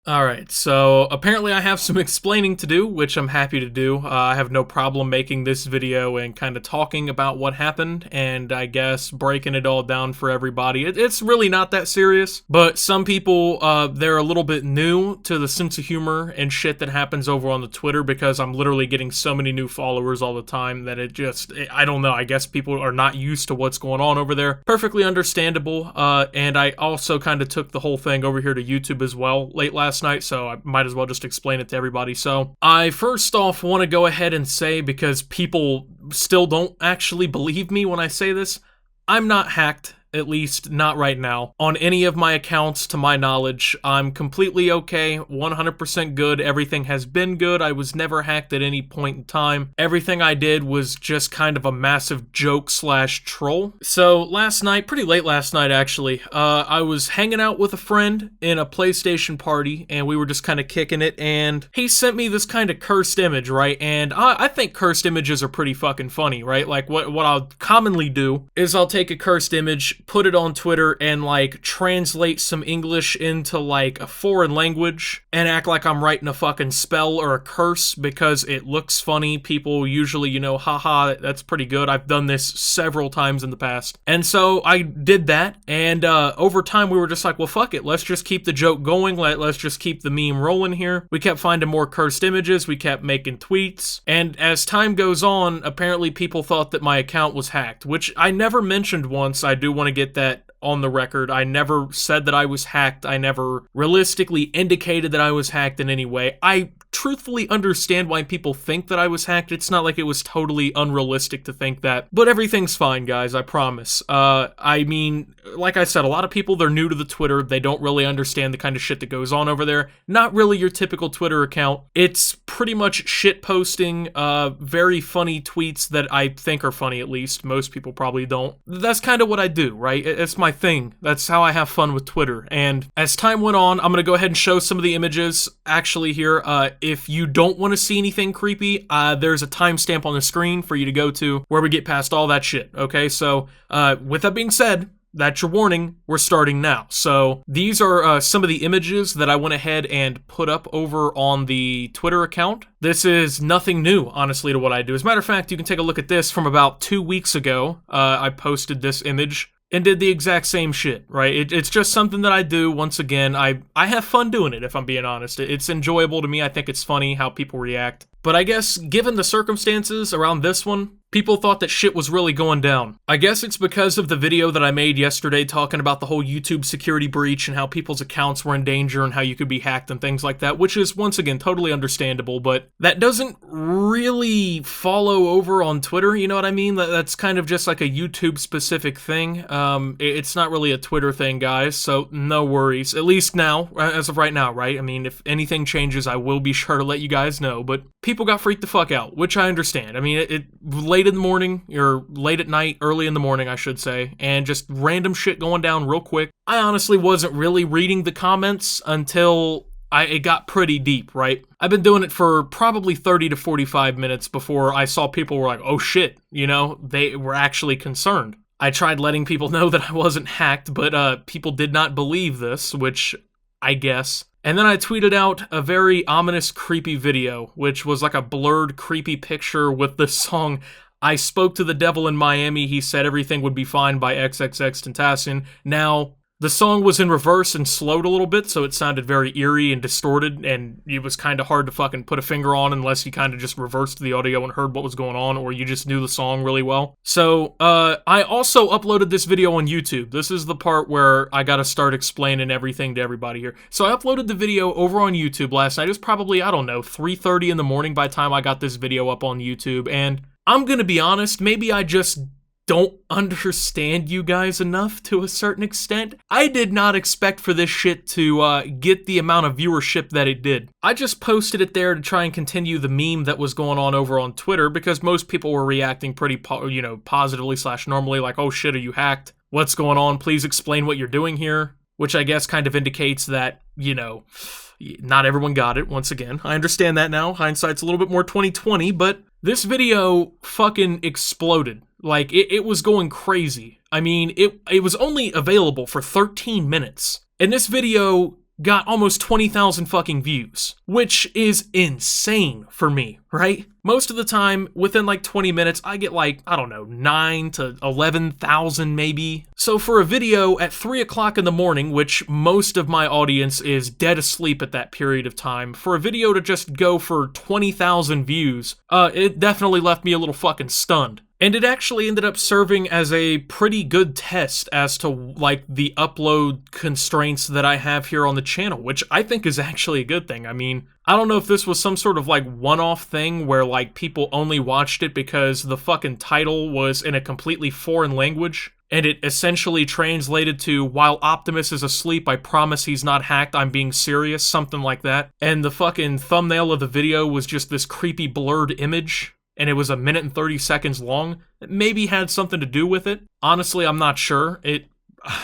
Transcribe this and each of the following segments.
Alright, so apparently I have some explaining to do, which I'm happy to do. I have no problem making this video and kind of talking about what happened, and I guess breaking it all down for everybody. It's really not that serious, but some people, they're a little bit new to the sense of humor and shit that happens over on the Twitter, because I'm literally getting so many new followers all the time that I don't know, I guess people are not used to what's going on over there. Perfectly understandable, and I also kind of took the whole thing over here to YouTube as well late last night, so I might as well just explain it to everybody. So I first off want to go ahead and say, because people still don't actually believe me when I say this, I'm not hacked. At least not right now. On any of my accounts, to my knowledge, I'm completely okay, 100% good, everything has been good, I was never hacked at any point in time. Everything I did was just kind of a massive joke slash troll. So last night, pretty late last night actually, I was hanging out with a friend in a PlayStation party, and we were just kind of kicking it, and he sent me this kind of cursed image, right? And I think cursed images are pretty fucking funny, right? Like what I'll commonly do is I'll take a cursed image, put it on Twitter, and like translate some English into like a foreign language and act like I'm writing a fucking spell or a curse because it looks funny. People usually, haha, that's pretty good. I've done this several times in the past. And so I did that, and over time we were just like, well, fuck it, let's just keep the joke going, let's just keep the meme rolling here. We kept finding more cursed images, we kept making tweets, and as time goes on, apparently people thought that my account was hacked, which I never mentioned once. I do want to get that on the record. I never said that I was hacked. I never realistically indicated that I was hacked in any way. I truthfully understand why people think that I was hacked. It's not like it was totally unrealistic to think that. But everything's fine, guys, I promise. I mean, like I said, a lot of people, they're new to the Twitter. They don't really understand the kind of shit that goes on over there. Not really your typical Twitter account. It's pretty much shit posting, very funny tweets that I think are funny, at least. Most people probably don't. That's kind of what I do, right? It's my thing. That's how I have fun with Twitter. And as time went on, I'm gonna go ahead and show some of the images actually here. If you don't want to see anything creepy, there's a timestamp on the screen for you to go to where we get past all that shit, okay? So, with that being said, that's your warning, we're starting now. So these are some of the images that I went ahead and put up over on the Twitter account. This is nothing new, honestly, to what I do. As a matter of fact, you can take a look at this from about 2 weeks ago. I posted this image and did the exact same shit, right? It's just something that I do. Once again, I have fun doing it, if I'm being honest. It's enjoyable to me. I think it's funny how people react. But I guess, given the circumstances around this one, people thought that shit was really going down. I guess it's because of the video that I made yesterday talking about the whole YouTube security breach and how people's accounts were in danger and how you could be hacked and things like that, which is, once again, totally understandable, but that doesn't really follow over on Twitter, you know what I mean? That's kind of just like a YouTube-specific thing. It's not really a Twitter thing, guys, so no worries. At least now, as of right now, right? I mean, if anything changes, I will be sure to let you guys know, but people got freaked the fuck out, which I understand. I mean, it late in the morning, or late at night, early in the morning, I should say, and just random shit going down real quick. I honestly wasn't really reading the comments until it got pretty deep, right? I've been doing it for probably 30 to 45 minutes before I saw people were like, oh shit, they were actually concerned. I tried letting people know that I wasn't hacked, but people did not believe this, which I guess. And then I tweeted out a very ominous, creepy video, which was like a blurred, creepy picture with the song I Spoke to the Devil in Miami, He Said Everything Would Be Fine by XXXTentacion. Now, the song was in reverse and slowed a little bit, so it sounded very eerie and distorted, and it was kind of hard to fucking put a finger on unless you kind of just reversed the audio and heard what was going on, or you just knew the song really well. So, I also uploaded this video on YouTube. This is the part where I gotta start explaining everything to everybody here. So I uploaded the video over on YouTube last night. It was probably, I don't know, 3:30 in the morning by the time I got this video up on YouTube, and I'm gonna be honest, maybe I just don't understand you guys enough to a certain extent. I did not expect for this shit to get the amount of viewership that it did. I just posted it there to try and continue the meme that was going on over on Twitter, because most people were reacting pretty positively / normally, like, oh shit, are you hacked? What's going on? Please explain what you're doing here. Which I guess kind of indicates that, not everyone got it, once again. I understand that now. Hindsight's a little bit more 2020, but this video fucking exploded. Like, it was going crazy. I mean, it was only available for 13 minutes. And this video got almost 20,000 fucking views, which is insane for me, right? Most of the time, within like 20 minutes, I get like, I don't know, 9 to 11,000 maybe. So for a video at 3 o'clock in the morning, which most of my audience is dead asleep at that period of time, for a video to just go for 20,000 views, it definitely left me a little fucking stunned. And it actually ended up serving as a pretty good test as to, like, the upload constraints that I have here on the channel, which I think is actually a good thing. I mean, I don't know if this was some sort of, like, one-off thing where, like, people only watched it because the fucking title was in a completely foreign language, and it essentially translated to, "While Optimus is asleep, I promise he's not hacked, I'm being serious," something like that. And the fucking thumbnail of the video was just this creepy blurred image, and it was 1 minute and 30 seconds long. It maybe had something to do with it. Honestly, I'm not sure.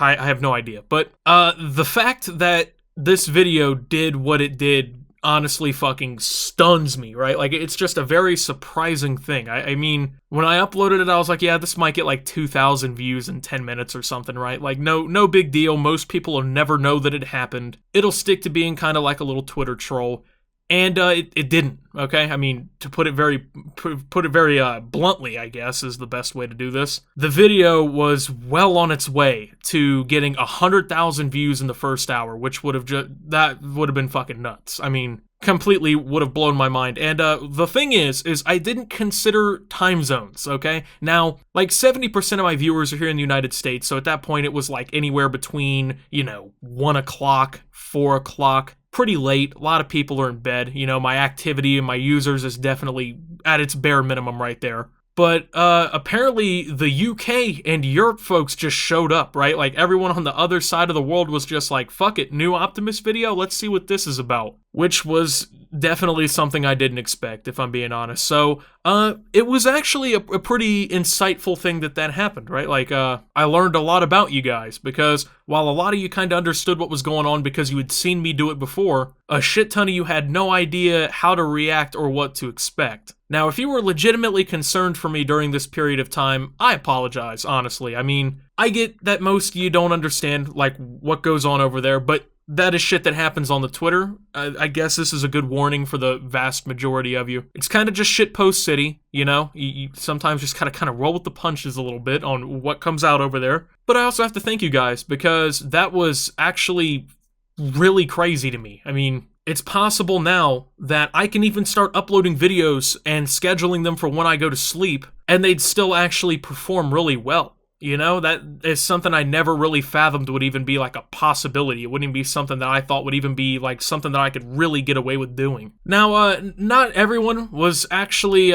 I have no idea. But the fact that this video did what it did honestly fucking stuns me, right? Like, it's just a very surprising thing. I mean, when I uploaded it, I was like, yeah, this might get like 2,000 views in 10 minutes or something, right? Like, no big deal. Most people will never know that it happened. It'll stick to being kind of like a little Twitter troll. And it didn't, okay? I mean, to put it very bluntly, I guess, is the best way to do this. The video was well on its way to getting 100,000 views in the first hour, which would have been fucking nuts. I mean, completely would have blown my mind. And the thing is I didn't consider time zones, okay? Now, like 70% of my viewers are here in the United States, so at that point it was like anywhere between, 1 o'clock, 4 o'clock, pretty late. A lot of people are in bed. My activity and my users is definitely at its bare minimum right there. But apparently the UK and Europe folks just showed up, right? Like, everyone on the other side of the world was just like, fuck it, new Optimus video, let's see what this is about. Which was definitely something I didn't expect, if I'm being honest. So, it was actually a pretty insightful thing that happened, right? Like, I learned a lot about you guys, because while a lot of you kind of understood what was going on because you had seen me do it before, a shit ton of you had no idea how to react or what to expect. Now, if you were legitimately concerned for me during this period of time, I apologize, honestly. I mean, I get that most of you don't understand, like, what goes on over there, but that is shit that happens on the Twitter. I guess this is a good warning for the vast majority of you. It's kind of just shitpost city, You sometimes just kind of roll with the punches a little bit on what comes out over there. But I also have to thank you guys, because that was actually really crazy to me. I mean, it's possible now that I can even start uploading videos and scheduling them for when I go to sleep, and they'd still actually perform really well. That is something I never really fathomed would even be like a possibility. It wouldn't even be something that I thought would even be like something that I could really get away with doing. Now, not everyone was actually,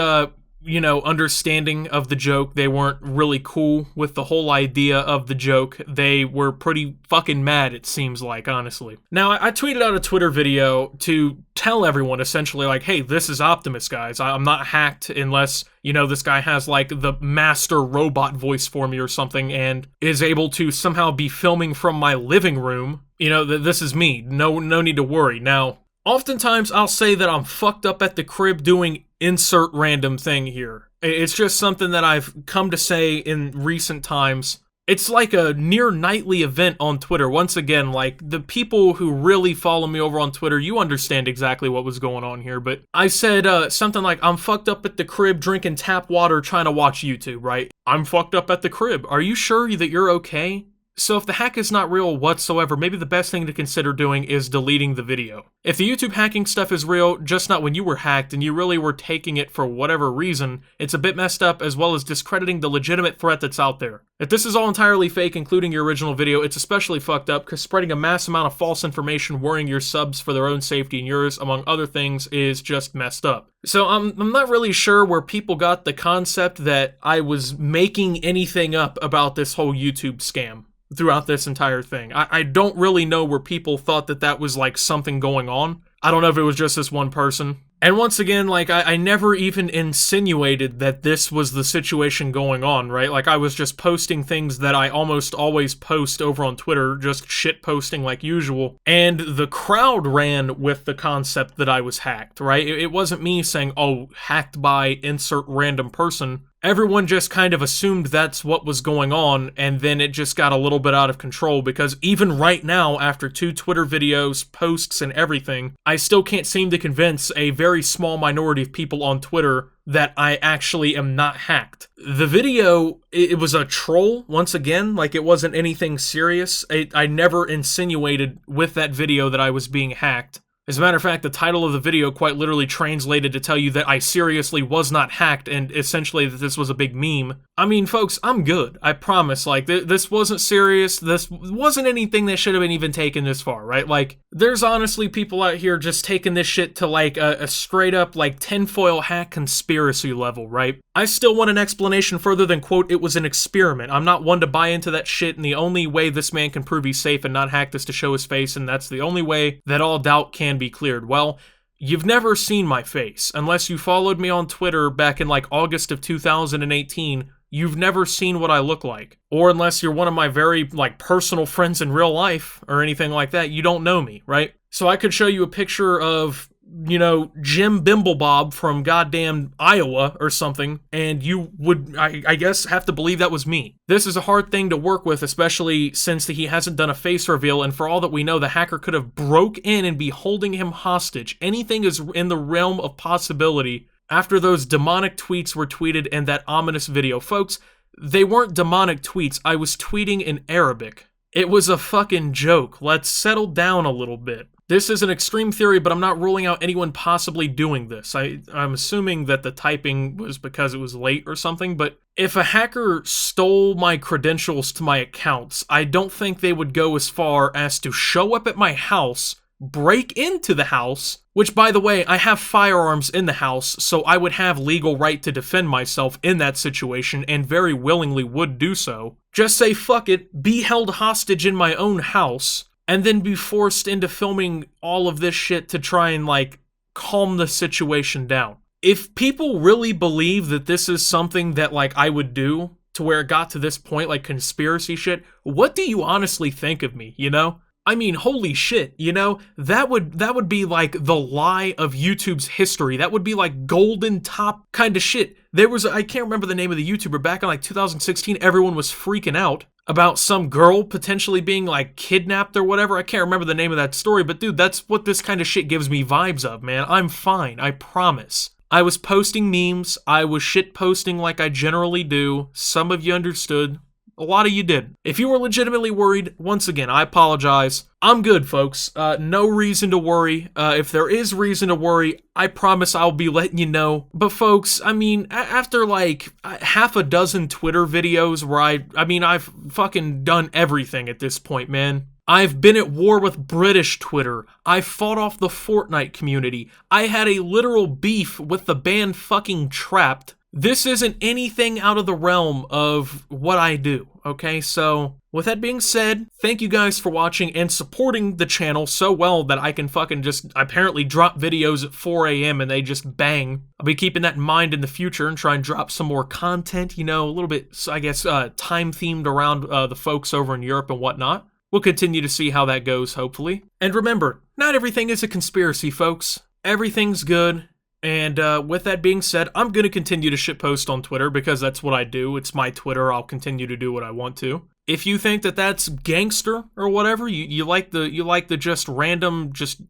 understanding of the joke. They weren't really cool with the whole idea of the joke. They were pretty fucking mad, it seems like, honestly. Now, I tweeted out a Twitter video to tell everyone essentially like, hey, this is Optimus, guys. I'm not hacked unless, this guy has like the master robot voice for me or something and is able to somehow be filming from my living room. This is me. No need to worry. Now, oftentimes I'll say that I'm fucked up at the crib doing insert random thing here. It's just something that I've come to say in recent times. It's like a near nightly event on Twitter. Once again, like, the people who really follow me over on Twitter, you understand exactly what was going on here. But I said something like, I'm fucked up at the crib drinking tap water trying to watch YouTube, right? I'm fucked up at the crib. Are you sure that you're okay? So if the hack is not real whatsoever, maybe the best thing to consider doing is deleting the video. If the YouTube hacking stuff is real, just not when you were hacked and you really were taking it for whatever reason, it's a bit messed up, as well as discrediting the legitimate threat that's out there. If this is all entirely fake, including your original video, it's especially fucked up because spreading a mass amount of false information worrying your subs for their own safety and yours, among other things, is just messed up. So I'm not really sure where people got the concept that I was making anything up about this whole YouTube scam throughout this entire thing. I don't really know where people thought that was like something going on. I don't know if it was just this one person. And once again, like, I never even insinuated that this was the situation going on, right? Like, I was just posting things that I almost always post over on Twitter, just shit posting like usual. And the crowd ran with the concept that I was hacked, right? It wasn't me saying, oh, hacked by insert random person. everyone just kind of assumed that's what was going on, and then it just got a little bit out of control, because even right now, after 2 Twitter videos, posts, and everything, I still can't seem to convince a very small minority of people on Twitter that I actually am not hacked. The video, it was a troll, once again, like it wasn't anything serious. I never insinuated with that video that I was being hacked. As a matter of fact, the title of the video quite literally translated to tell you that I seriously was not hacked, and essentially that this was a big meme. I mean, folks, I'm good. I promise. Like, this wasn't serious. This wasn't anything that should have been even taken this far, right? Like, there's honestly people out here just taking this shit to, like, a straight-up, like, tinfoil hat conspiracy level, right? I still want an explanation further than, quote, it was an experiment. I'm not one to buy into that shit, and the only way this man can prove he's safe and not hacked is to show his face, and that's the only way that all doubt can be cleared. Well, you've never seen my face. Unless you followed me on Twitter back in like August of 2018, you've never seen what I look like. Or unless you're one of my very like personal friends in real life or anything like that, you don't know me, right? So I could show you a picture of, you know, Jim Bimblebob from goddamn Iowa or something, and you would, I guess, have to believe that was me. This is a hard thing to work with, especially since he hasn't done a face reveal, and for all that we know, the hacker could have broke in and be holding him hostage. Anything is in the realm of possibility after those demonic tweets were tweeted in that ominous video. Folks, they weren't demonic tweets. I was tweeting in Arabic. It was a fucking joke. Let's settle down a little bit. This is an extreme theory, but I'm not ruling out anyone possibly doing this. I'm assuming that the typing was because it was late or something, but if a hacker stole my credentials to my accounts, I don't think they would go as far as to show up at my house, break into the house, which, by the way, I have firearms in the house, so I would have legal right to defend myself in that situation, and very willingly would do so. Just say fuck it, be held hostage in my own house, and then be forced into filming all of this shit to try and, like, calm the situation down. If people really believe that this is something that, like, I would do to where it got to this point, like conspiracy shit, what do you honestly think of me, you know? I mean, holy shit, you know? That would be, like, the lie of YouTube's history. That would be, like, golden top kind of shit. There was, I can't remember the name of the YouTuber, back in, like, 2016, everyone was freaking out about some girl potentially being, like, kidnapped or whatever. I can't remember the name of that story, but dude, that's what this kind of shit gives me vibes of, man. I'm fine, I promise. I was posting memes, I was shit posting like I generally do. Some of you understood, a lot of you did. If you were legitimately worried, once again, I apologize. I'm good, folks. No reason to worry. If there is reason to worry, I promise I'll be letting you know. But folks, I mean, after like half a dozen Twitter videos where I've fucking done everything at this point, man. I've been at war with British Twitter. I fought off the Fortnite community. I had a literal beef with the band fucking Trapped. This isn't anything out of the realm of what I do, okay? So, with that being said, thank you guys for watching and supporting the channel so well that I can fucking just apparently drop videos at 4 a.m. and they just bang. I'll be keeping that in mind in the future and try and drop some more content, you know, a little bit, I guess, time-themed around the folks over in Europe and whatnot. We'll continue to see how that goes, hopefully. And remember, not everything is a conspiracy, folks. Everything's good. And with that being said, I'm going to continue to shitpost on Twitter because that's what I do. It's my Twitter. I'll continue to do what I want to. If you think that that's gangster or whatever, you like the just random just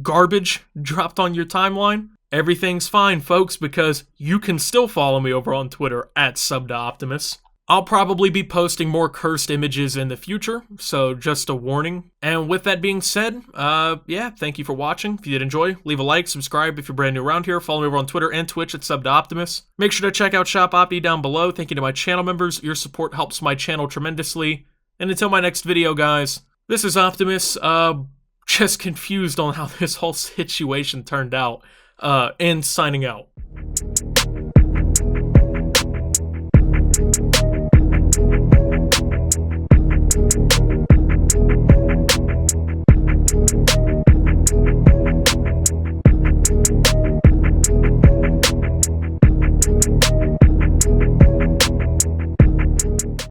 garbage dropped on your timeline, everything's fine, folks, because you can still follow me over on Twitter at @SubToOptimus. I'll probably be posting more cursed images in the future, so just a warning. And with that being said, yeah, thank you for watching. If you did enjoy, leave a like, subscribe if you're brand new around here, follow me over on Twitter and Twitch at @SubToOptimus. Make sure to check out Shop Opti down below. Thank you to my channel members. Your support helps my channel tremendously. And until my next video, guys, this is Optimus, just confused on how this whole situation turned out, and signing out.